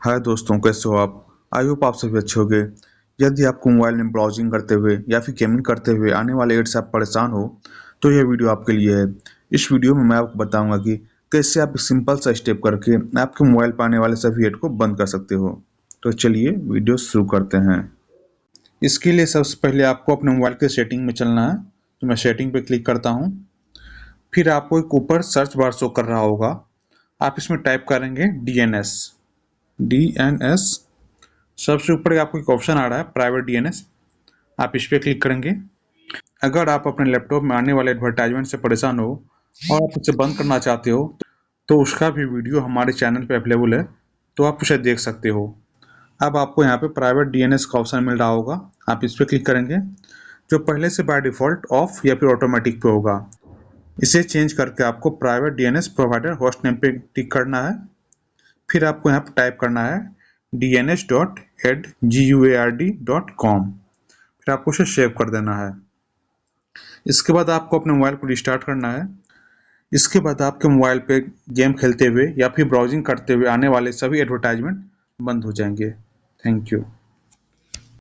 हाय दोस्तों, कैसे हो आप? आई होप आप सभी अच्छे होंगे। यदि आपको मोबाइल में ब्राउजिंग करते हुए या फिर गेमिंग करते हुए आने वाले एड से आप परेशान हो तो यह वीडियो आपके लिए है। इस वीडियो में मैं आपको बताऊंगा कि कैसे आप एक सिंपल सा स्टेप करके आपके मोबाइल पर आने वाले सभी एड को बंद कर सकते हो। तो चलिए वीडियो शुरू करते हैं। इसके लिए सबसे पहले आपको अपने मोबाइल के सेटिंग में चलना है। तो मैं सेटिंग पे क्लिक करता हूँ। फिर आपको एक ऊपर सर्च बार शो कर रहा होगा। आप इसमें टाइप करेंगे DNS। सबसे ऊपर आपको एक ऑप्शन आ रहा है प्राइवेट DNS। आप इस पर क्लिक करेंगे। अगर आप अपने लैपटॉप में आने वाले एडवर्टाइजमेंट से परेशान हो और आप उसे बंद करना चाहते हो तो उसका भी वीडियो हमारे चैनल पे अवेलेबल है, तो आप उसे देख सकते हो। अब आपको यहाँ पे प्राइवेट DNS का ऑप्शन मिल रहा होगा। आप इस पर क्लिक करेंगे, जो पहले से बाय डिफ़ॉल्ट ऑफ या फिर ऑटोमेटिक पे होगा। इसे चेंज करके आपको private DNS provider host name पे टिक करना है। फिर आपको यहाँ पे टाइप करना है dns.guard.com। फिर आपको उसे सेव कर देना है। इसके बाद आपको अपने मोबाइल को रिस्टार्ट करना है। इसके बाद आपके मोबाइल पे गेम खेलते हुए या फिर ब्राउजिंग करते हुए आने वाले सभी एडवर्टाइजमेंट बंद हो जाएंगे। Thank you.